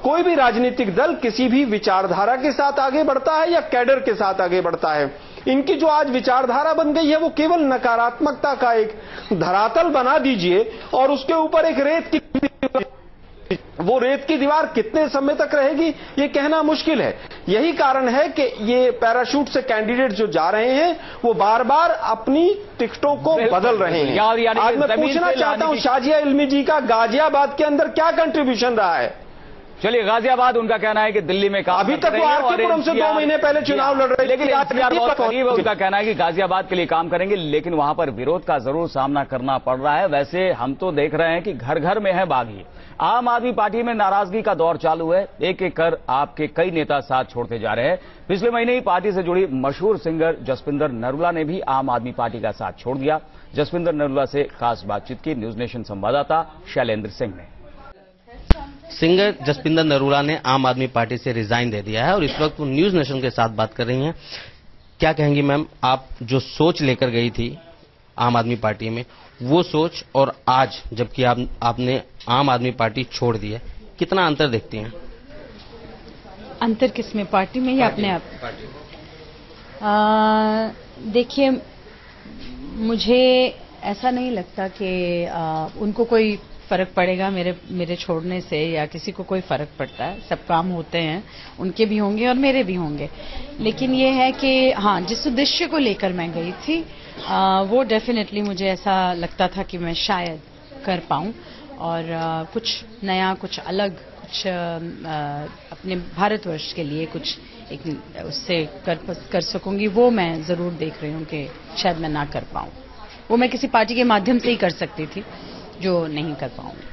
कोई भी राजनीतिक दल किसी भी विचारधारा के साथ आगे बढ़ता है या कैडर के साथ आगे बढ़ता है। इनकी जो आज विचारधारा बन गई है वो केवल नकारात्मकता का एक धरातल बना दीजिए और उसके ऊपर एक रेत की दीवार कितने समय तक रहेगी ये कहना मुश्किल है। यही कारण है कि ये पैराशूट से कैंडिडेट जो जा रहे हैं वो बार बार अपनी टिकटों को बदल रहे हैं। आज मैं पूछना चाहता हूं शाजिया इल्मी जी का गाजियाबाद के अंदर क्या कंट्रीब्यूशन रहा है? चलिए, गाजियाबाद उनका कहना है कि दिल्ली में काम अभी तक वो आरकेपुरम से 2 महीने पहले चुनाव लड़ रहे, लेकिन बहुत करीब है। उनका कहना है कि गाजियाबाद के लिए काम करेंगे, लेकिन वहां पर विरोध का जरूर सामना करना पड़ रहा है। वैसे हम तो देख रहे हैं कि घर घर में है बागी। आम आदमी पार्टी में नाराजगी का दौर चालू है। एक एक कर आपके कई नेता साथ छोड़ते जा रहे हैं। पिछले महीने ही पार्टी से जुड़ी मशहूर सिंगर जसविंदर नरूला ने भी आम आदमी पार्टी का साथ छोड़ दिया। जसविंदर नरूला से खास बातचीत की न्यूज नेशन संवाददाता शैलेंद्र सिंह ने। सिंगर जसविंदर नरूला ने आम आदमी पार्टी से रिजाइन दे दिया है और इस वक्त वो न्यूज नेशन के साथ बात कर रही हैं। क्या कहेंगी मैम, आप जो सोच लेकर गई थी आम आदमी पार्टी में, वो सोच और आज जबकि आपने आम आदमी पार्टी छोड़ दी है, कितना अंतर देखती हैं? अंतर किसमें, पार्टी में या अपने आप? देखिए, मुझे ऐसा नहीं लगता कि उनको कोई फर्क पड़ेगा मेरे छोड़ने से, या किसी को कोई फर्क पड़ता है। सब काम होते हैं, उनके भी होंगे और मेरे भी होंगे। लेकिन ये है कि हाँ, जिस उद्देश्य को लेकर मैं गई थी वो डेफिनेटली मुझे ऐसा लगता था कि मैं शायद कर पाऊं और कुछ नया, कुछ अलग, कुछ अपने भारतवर्ष के लिए कुछ एक उससे कर सकूंगी। वो मैं जरूर देख रही हूँ कि शायद मैं ना कर पाऊं। वो मैं किसी पार्टी के माध्यम से ही कर सकती थी, जो नहीं कर पाऊंगी।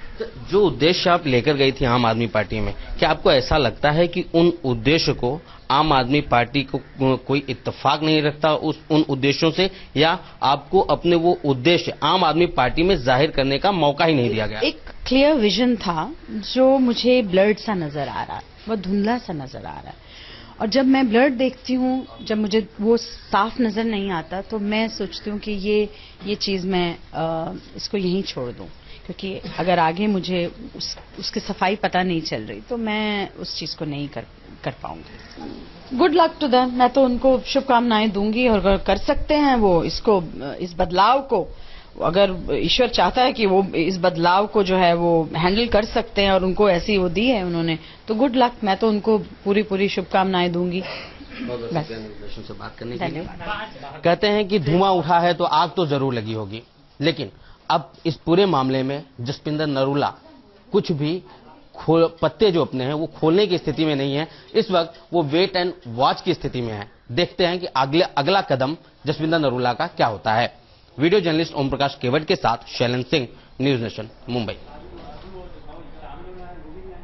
जो उद्देश्य आप लेकर गई थी आम आदमी पार्टी में, क्या आपको ऐसा लगता है कि उन उद्देश्य को आम आदमी पार्टी को कोई इत्तेफाक नहीं रखता उन उद्देश्यों से, या आपको अपने वो उद्देश्य आम आदमी पार्टी में जाहिर करने का मौका ही नहीं दिया गया? एक क्लियर विजन था जो मुझे ब्लर्ड सा नजर आ रहा है, वो धुंधला सा नजर आ रहा है। और जब मैं ब्लर्ड देखती हूँ, जब मुझे वो साफ नजर नहीं आता, तो मैं सोचती हूँ कि ये चीज मैं इसको यहीं छोड़ दूं, क्योंकि अगर आगे मुझे उसकी सफाई पता नहीं चल रही तो मैं उस चीज को नहीं कर पाऊंगी। Good luck to them. मैं तो उनको शुभकामनाएं दूंगी और अगर कर सकते हैं वो इस बदलाव को, अगर ईश्वर चाहता है कि वो इस बदलाव को जो है वो हैंडल कर सकते हैं और उनको ऐसी वो दी है उन्होंने, तो गुड लक। मैं तो उनको पूरी शुभकामनाएं दूंगी। से बात करने के लिए कहते हैं कि धुआं उठा है तो आग तो जरूर लगी होगी, लेकिन अब इस पूरे मामले में जसविंदर नरूला कुछ भी पत्ते जो अपने हैं वो खोलने की स्थिति में नहीं है। इस वक्त वो वेट एंड वॉच की स्थिति में है। देखते हैं कि अगला कदम जसविंदर नरूला का क्या होता है। वीडियो जर्नलिस्ट ओम प्रकाश केवट के साथ शैलेंद्र सिंह, न्यूज नेशन, मुंबई।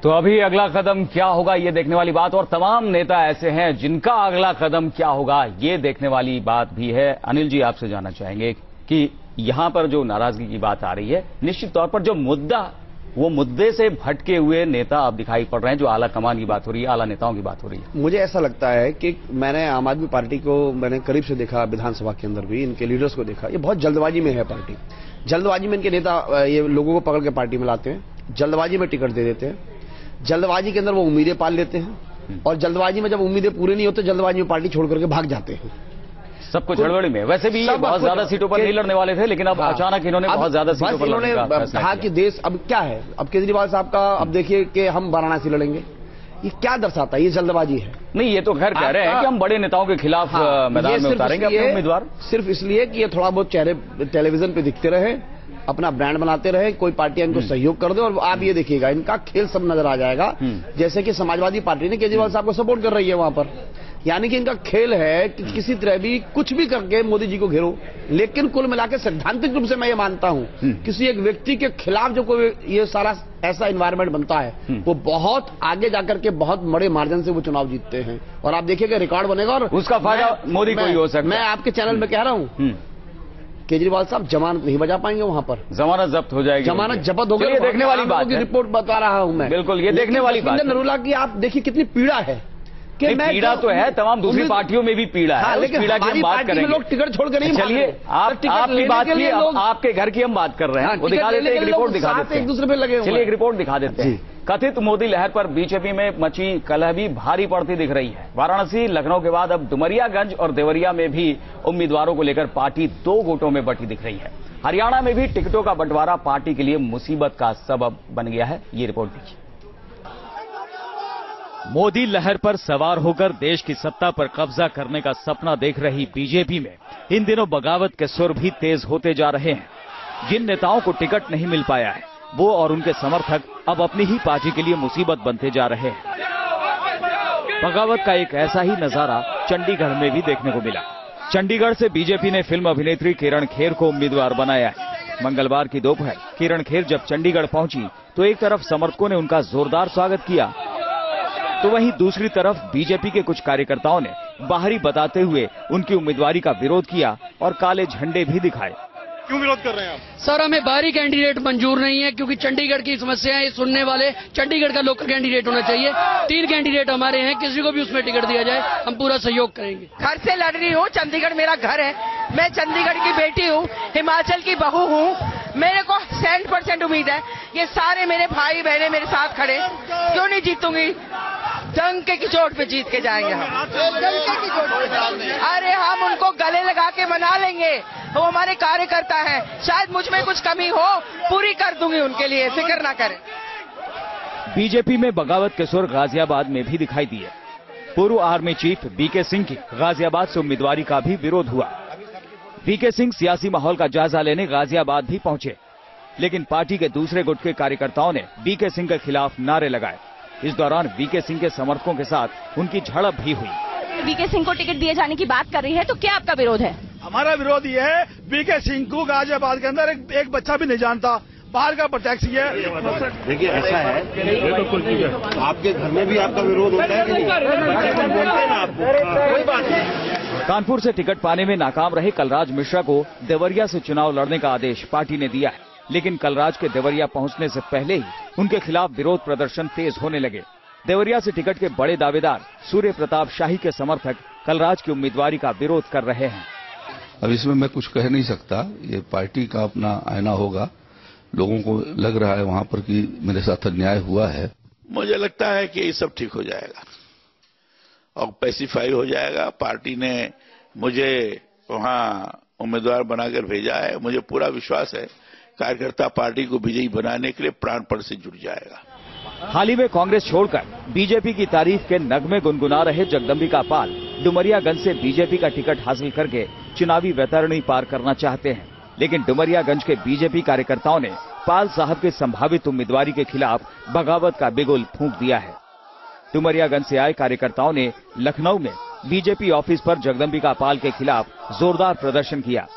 तो अभी अगला कदम क्या होगा ये देखने वाली बात, और तमाम नेता ऐसे हैं जिनका अगला कदम क्या होगा ये देखने वाली बात भी है। अनिल जी, आपसे जानना चाहेंगे कि यहां पर जो नाराजगी की बात आ रही है, निश्चित तौर पर जो मुद्दा, वो मुद्दे से भटके हुए नेता अब दिखाई पड़ रहे हैं। जो आला कमान की बात हो रही है, आला नेताओं की बात हो रही है। मुझे ऐसा लगता है कि मैंने आम आदमी पार्टी को मैंने करीब से देखा, विधानसभा के अंदर भी इनके लीडर्स को देखा। ये बहुत जल्दबाजी में है पार्टी। जल्दबाजी में इनके नेता ये लोगों को पकड़ के पार्टी में लाते हैं, जल्दबाजी में टिकट दे देते हैं, जल्दबाजी के अंदर वो उम्मीदें पाल लेते हैं और जल्दबाजी में जब उम्मीदें पूरी नहीं होती, जल्दबाजी में पार्टी छोड़ करके भाग जाते हैं। सब कुछ हड़बड़ी में। वैसे भी ये बहुत ज्यादा सीटों पर नहीं लड़ने वाले थे, लेकिन अब अचानक इन्होंने बहुत ज्यादा सीटों पर लड़ने का फैसला कहा कि देश अब क्या है। अब केजरीवाल साहब का अब देखिए कि हम वाराणसी लड़ेंगे, ये क्या दर्शाता है? ये जल्दबाजी है। नहीं, ये तो खैर कह रहे हैं कि हम बड़े नेताओं के खिलाफ मैदान में उतारेंगे अपने उम्मीदवार। सिर्फ इसलिए कि ये थोड़ा बहुत चेहरे टेलीविजन पे दिखते रहे, अपना ब्रांड बनाते रहे, कोई पार्टी इनको सहयोग कर दे और आप ये देखिएगा इनका खेल सब नजर आ जाएगा। जैसे कि समाजवादी पार्टी ने केजरीवाल साहब को सपोर्ट कर रही है वहां पर, यानी कि इनका खेल है कि किसी तरह भी कुछ भी करके मोदी जी को घेरो। लेकिन कुल मिलाकर सैद्धांतिक रूप से मैं ये मानता हूं, किसी एक व्यक्ति के खिलाफ जो कोई ये सारा ऐसा एनवायरनमेंट बनता है, वो बहुत आगे जाकर के बहुत बड़े मार्जिन से वो चुनाव जीतते हैं। और आप देखिएगा रिकॉर्ड बनेगा और उसका फायदा मोदी को ही हो सकता है। मैं आपके चैनल में कह रहा हूं, केजरीवाल साहब जमानत नहीं बजा पाएंगे वहां पर, जमानत जब्त हो जाएगी, जमानत जब्त हो गई। ये देखने वाली बात है, रिपोर्ट बता रहा हूं मैं। बिल्कुल ये देखने वाली बात है। नरूला की आप देखिए कितनी पीड़ा है, कि मैं पीड़ा तो है, तमाम दूसरी पार्टियों में भी पीड़ा है। लेकिन पीड़ा की हम बात करेंगे। लोग टिकट छोड़ कर नहीं, चलिए आपकी बात की, आपके घर की हम बात कर रहे हैं। वो दिखा देते हैं, एक रिपोर्ट दिखा देते हैं, एक दूसरे पे लगे। चलिए एक रिपोर्ट दिखा देते हैं। कथित मोदी लहर पर बीजेपी में मची कलह भी भारी पड़ती दिख रही है। वाराणसी, लखनऊ के बाद अब डुमरियागंज और देवरिया में भी उम्मीदवारों को लेकर पार्टी 2 गुटों में बंटी दिख रही है। हरियाणा में भी टिकटों का बंटवारा पार्टी के लिए मुसीबत का सबब बन गया है। ये रिपोर्ट देखिए। मोदी लहर पर सवार होकर देश की सत्ता पर कब्जा करने का सपना देख रही बीजेपी में इन दिनों बगावत के सुर भी तेज होते जा रहे हैं। जिन नेताओं को टिकट नहीं मिल पाया है, वो और उनके समर्थक अब अपनी ही पार्टी के लिए मुसीबत बनते जा रहे हैं। बगावत का एक ऐसा ही नजारा चंडीगढ़ में भी देखने को मिला। चंडीगढ़ से बीजेपी ने फिल्म अभिनेत्री किरण खेर को उम्मीदवार बनाया है। मंगलवार की दोपहर किरण खेर जब चंडीगढ़ पहुंची तो एक तरफ समर्थकों ने उनका जोरदार स्वागत किया, तो वहीं दूसरी तरफ बीजेपी के कुछ कार्यकर्ताओं ने बाहरी बताते हुए उनकी उम्मीदवारी का विरोध किया और काले झंडे भी दिखाए। क्यों विरोध कर रहे हैं आप? सर, हमें बाहरी कैंडिडेट मंजूर नहीं है, क्योंकि चंडीगढ़ की समस्याएं सुनने वाले चंडीगढ़ का लोकल कैंडिडेट होना चाहिए। 3 कैंडिडेट हमारे हैं, किसी को भी उसमें टिकट दिया जाए हम पूरा सहयोग करेंगे। घर से लड़ रही हूँ, चंडीगढ़ मेरा घर है, मैं चंडीगढ़ की बेटी हूँ, हिमाचल की बहू हूँ। मेरे को 100% उम्मीद है ये सारे मेरे भाई बहने मेरे साथ खड़े, क्यों नहीं जीतूंगी? डंके की चोट पे जीत के जाएंगे हम। डंके की चोट पे। अरे हम उनको गले लगा के मना लेंगे, वो हमारे कार्यकर्ता हैं। शायद मुझ में कुछ कमी हो, पूरी कर दूंगी उनके लिए, फिक्र ना करें। बीजेपी में बगावत के सुर गाजियाबाद में भी दिखाई दिए। पूर्व आर्मी चीफ बीके सिंह की गाजियाबाद से उम्मीदवारी का भी विरोध हुआ। बीके सिंह सियासी माहौल का जायजा लेने गाजियाबाद भी पहुंचे, लेकिन पार्टी के दूसरे गुट के कार्यकर्ताओं ने बीके सिंह के खिलाफ नारे लगाए। इस दौरान बीके सिंह के समर्थकों के साथ उनकी झड़प भी हुई। बीके सिंह को टिकट दिए जाने की बात कर रही है, तो क्या आपका विरोध है? हमारा विरोध ये है, बीके सिंह को गाजियाबाद के अंदर एक बच्चा भी नहीं जानता, बाहर का प्रत्यक्ष ये है। देखिए ऐसा है, आपके घर में भी आपका विरोध होता है कि नहीं? बोलते हैं ना आपको, कोई बात नहीं। कानपुर से टिकट पाने में नाकाम रहे कलराज मिश्रा को देवरिया से चुनाव लड़ने का आदेश पार्टी ने दिया है, लेकिन कलराज के देवरिया पहुंचने से पहले ही उनके खिलाफ विरोध प्रदर्शन तेज होने लगे। देवरिया से टिकट के बड़े दावेदार सूर्य प्रताप शाही के समर्थक कलराज की उम्मीदवारी का विरोध कर रहे हैं। अब इसमें मैं कुछ कह नहीं सकता, ये पार्टी का अपना आईना होगा। लोगों को लग रहा है वहां पर कि मेरे साथ अन्याय हुआ है। मुझे लगता है कि ये सब ठीक हो जाएगा और पैसिफाई हो जाएगा। पार्टी ने मुझे वहां उम्मीदवार बनाकर भेजा है, मुझे पूरा विश्वास है कार्यकर्ता पार्टी को विजयी बनाने के लिए प्राणपण से जुट जाएगा। हाल ही में कांग्रेस छोड़कर बीजेपी की तारीफ के नगमे गुनगुना रहे जगदम्बिका पाल डुमरियागंज से बीजेपी का टिकट हासिल करके चुनावी वैतरणी पार करना चाहते हैं, लेकिन डुमरियागंज के बीजेपी कार्यकर्ताओं ने पाल साहब के संभावित उम्मीदवारी के खिलाफ बगावत का बिगुल फूंक दिया है। डुमरियागंज से आए कार्यकर्ताओं ने लखनऊ में बीजेपी ऑफिस पर जगदम्बिका पाल के खिलाफ जोरदार प्रदर्शन किया।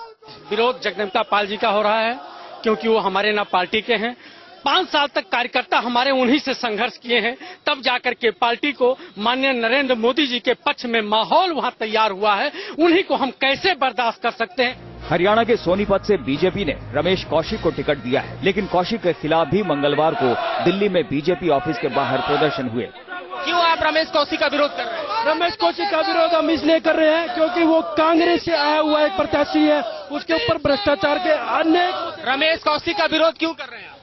विरोध जगदम्बिका पाल जी का हो रहा है, क्योंकि वो हमारे ना पार्टी के हैं। 5 साल तक कार्यकर्ता हमारे उन्हीं से संघर्ष किए हैं, तब जाकर के पार्टी को माननीय नरेंद्र मोदी जी के पक्ष में माहौल वहां तैयार हुआ है। उन्हीं को हम कैसे बर्दाश्त कर सकते हैं? हरियाणा के सोनीपत से बीजेपी ने रमेश कौशिक को टिकट दिया है, लेकिन कौशिक के खिलाफ भी मंगलवार को दिल्ली में बीजेपी ऑफिस के बाहर प्रदर्शन हुए। क्यों आप रमेश कौशिक का विरोध कर रहे हैं? रमेश कौशिक का विरोध हम इसलिए कर रहे हैं क्योंकि वो कांग्रेस से आया हुआ एक प्रत्याशी है, उसके ऊपर भ्रष्टाचार के अनेक। रमेश कौशिक का विरोध क्यों कर रहे हैं?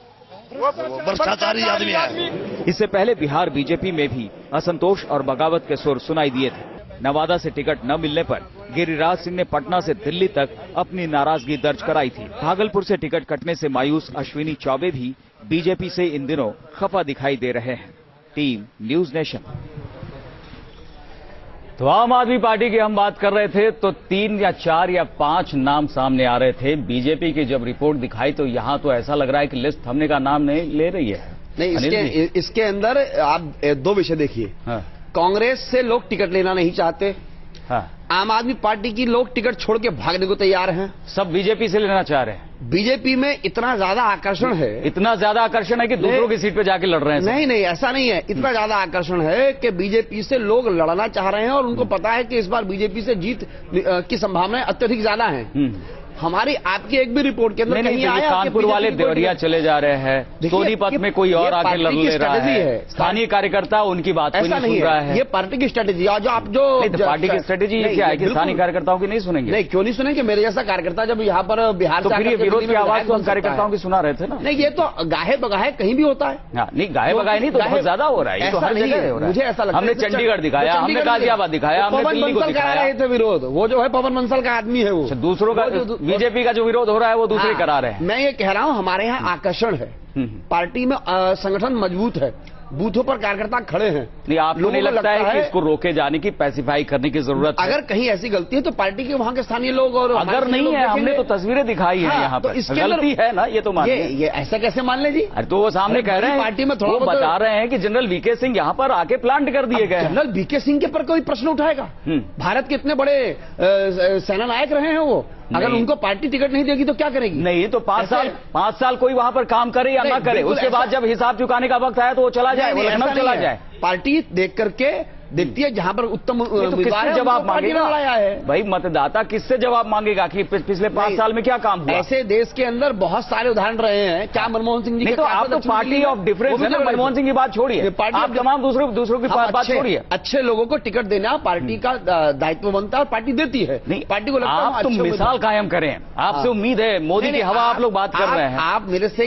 भ्रष्टाचारी आदमी है। इससे पहले बिहार बीजेपी में भी असंतोष और बगावत के सुर सुनाई दिए थे। नवादा से टिकट न मिलने पर गिरिराज सिंह ने पटना से दिल्ली तक अपनी नाराजगी दर्ज कराई थी। भागलपुर से टिकट कटने से मायूस अश्विनी चौबे भी बीजेपी से इन दिनों खफा दिखाई दे रहे हैं। Team news nation. तो आम आदमी पार्टी की हम बात कर रहे थे तो 3 या 4 या 5 नाम सामने आ रहे थे। बीजेपी की जब रिपोर्ट दिखाई तो यहां तो ऐसा लग रहा है कि लिस्ट थमने का नाम नहीं ले रही है। नहीं, इसके अंदर आप 2 विषय देखिए। हाँ। कांग्रेस से लोग टिकट लेना नहीं चाहते। हाँ। आम आदमी पार्टी की लोग टिकट छोड़ के भागने को तैयार हैं। सब बीजेपी से लेना चाह रहे हैं। बीजेपी में इतना ज्यादा आकर्षण है, इतना ज्यादा आकर्षण है कि दूसरों की सीट पे जाके लड़ रहे हैं। नहीं नहीं, ऐसा नहीं है। इतना ज्यादा आकर्षण है कि बीजेपी से लोग लड़ना चाह रहे हैं और उनको पता है कि इस बार बीजेपी से जीत की संभावनाएं अत्यधिक ज्यादा हैं। हमारी आपकी एक भी रिपोर्ट के अंदर नहीं, कानपुर वाले देवरिया चले जा रहे हैं, सोनीपत में कोई और आके लड़ ले रहा है, स्थानीय कार्यकर्ता उनकी बात ऐसा नहीं रहा है। ये पार्टी की स्ट्रेटेजी जो आप जो पार्टी की स्ट्रेटेजी क्या है कि स्थानीय कार्यकर्ताओं की नहीं सुनेंगे? नहीं, क्यों नहीं सुनेंगे? मेरे जैसा कार्यकर्ता जब यहाँ पर बिहार से फिर विरोध की आवाज तो हम कार्यकर्ताओं की सुना रहे थे ना। नहीं, ये तो गाहे बगाहे कहीं भी होता है। नहीं, गाहे बगाहे नहीं तो बहुत ज्यादा हो रहा है, ये तो हर जगह हो रहा है। मुझे ऐसा लगता है हमने चंडीगढ़ दिखाया, हमने गाजियाबाद दिखाया, हमने दिल्ली को दिखाया। रहे थे विरोध, वो जो है पवन बंसल का आदमी है, वो दूसरों का बीजेपी का जो विरोध हो रहा है वो दूसरे करा रहे हैं। मैं ये कह रहा हूँ हमारे यहाँ आकर्षण है, पार्टी में संगठन मजबूत है, बूथों पर कार्यकर्ता खड़े हैं। नहीं, आपको नहीं लगता है कि इसको रोके जाने की, पैसिफाई करने की जरूरत है? अगर कहीं ऐसी गलती है तो पार्टी के वहाँ के स्थानीय लोग और अगर नहीं है, हमने तो तस्वीरें दिखाई है यहाँ पर, गलती है ना, ये तो मान ये ऐसा कैसे मान ले जी? अरे तो वो सामने कह रहे हैं, पार्टी में थोड़ा बता रहे हैं कि जनरल वीके सिंह यहाँ पर आके प्लांट कर दिए गए। जनरल वीके सिंह के पर कोई प्रश्न उठाएगा? भारत के इतने बड़े सेना नायक रहे हैं वो, अगर उनको पार्टी टिकट नहीं देगी तो क्या करेगी? नहीं तो 5 साल कोई वहां पर काम करे या ना करे, उसके बाद जब हिसाब चुकाने का वक्त आया तो वो चला जाए, वो लखनऊ चला जाए। पार्टी देख करके देखती है जहां पर उत्तम किससे जवाब मांगेगा भाई? मतदाता किससे जवाब मांगेगा कि पिछले 5 साल में क्या काम हुआ? ऐसे देश के अंदर बहुत सारे उदाहरण रहे हैं। क्या मनमोहन सिंह जी? तो आप तो पार्टी ऑफ डिफरेंस है ना, मनमोहन सिंह की बात छोड़िए, आप तमाम दूसरों की बात छोड़िए। अच्छे लोगों को टिकट देना पार्टी का दायित्व बनता है और पार्टी देती है। नहीं, पार्टी को लगता है आप तो मिसाल कायम करें, आपसे उम्मीद है, मोदी की हवा आप लोग बात कर रहे हैं। आप मेरे से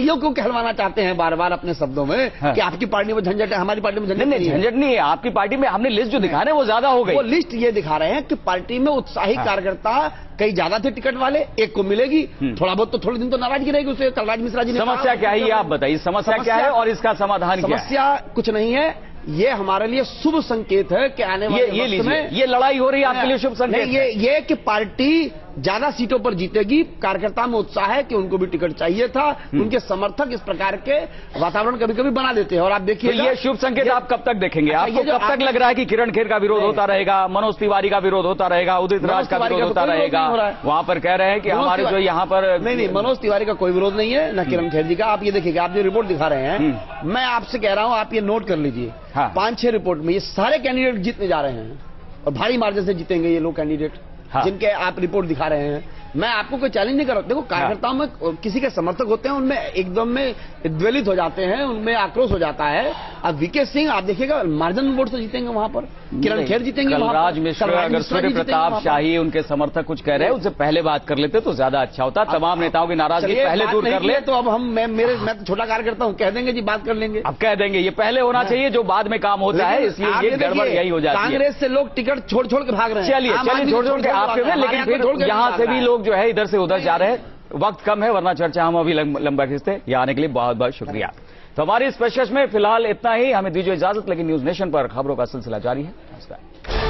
ये क्यों कहलवाना चाहते हैं बार बार अपने शब्दों में कि आपकी पार्टी में झंझट है, हमारी पार्टी में झंझट नहीं? झंझट नहीं है, आपकी पार्टी में हमने लिस्ट जो दिखा रहे हैं वो ज्यादा हो गई। वो लिस्ट ये दिखा रहे हैं कि पार्टी में उत्साही कार्यकर्ता कई ज्यादा थे टिकट वाले, एक को मिलेगी, थोड़ा बहुत तो थोड़े दिन तो नाराजगी रहेगी उसे। कलराज मिश्रा जी ने समस्या क्या है ये आप बताइए, समस्या क्या है और इसका समाधान क्या है? समस्या कुछ नहीं है, ये हमारे लिए शुभ संकेत है कि आने वाले वक्त में ये लड़ाई हो रही है आपके लिए शुभ संकेत? ये कि पार्टी ज्यादा सीटों पर जीतेगी, कार्यकर्ता में उत्साह है कि उनको भी टिकट चाहिए था, उनके समर्थक इस प्रकार के वातावरण कभी कभी बना देते हैं। और आप देखिए ये शुभ संकेत आप कब तक देखेंगे? आपको कब तक लग रहा है कि किरण खेर का विरोध होता रहेगा, मनोज तिवारी का विरोध होता रहेगा, उदित राज का विरोध होता रहेगा? वहां पर कह रहे हैं कि हमारे जो यहाँ पर नहीं, मनोज तिवारी का कोई विरोध नहीं है, न किरण खेर जी का। आप ये देखिएगा, आप जो रिपोर्ट दिखा रहे हैं, मैं आपसे कह रहा हूँ आप ये नोट कर लीजिए, 5-6 रिपोर्ट में ये सारे कैंडिडेट जीतने जा रहे हैं और भारी मार्जिन से जीतेंगे ये लोग कैंडिडेट जिनके आप रिपोर्ट दिखा रहे हैं। मैं आपको कोई चैलेंज नहीं कर रहा। देखो, कार्यकर्ताओं में किसी के समर्थक होते हैं, उनमें एकदम में द्वेलित हो जाते हैं, उनमें आक्रोश हो जाता है। अब वीके सिंह आप देखिएगा मार्जिन वोट से जीतेंगे वहां पर, किरण खेर जीतेंगे, कलराज मिश्र, अगर सूर्य प्रताप शाही उनके समर्थक कुछ कह रहे हैं उनसे पहले बात कर लेते तो ज्यादा अच्छा होता। तमाम नेताओं की नाराजगी पहले दूर कर ले तो अब मैं तो छोटा कार्यकर्ता हूँ, कह देंगे जी बात कर लेंगे। अब कह देंगे ये पहले होना चाहिए जो बाद में काम होता है, इसलिए ये गड़बड़ यही हो जाती है। कांग्रेस से लोग टिकट छोड़ छोड़ के भाग रहे हैं। चलिए छोड़ के आपके, लेकिन फिर यहाँ से भी लोग जो है इधर से उधर जा रहे हैं। वक्त कम है वरना चर्चा हम अभी लंबा खींचते। यहाँ आने के लिए बहुत बहुत शुक्रिया। तो हमारी इस पेशकश में फिलहाल इतना ही, हमें दीजिए इजाजत, लेकिन न्यूज नेशन पर खबरों का सिलसिला जारी है। नमस्कार।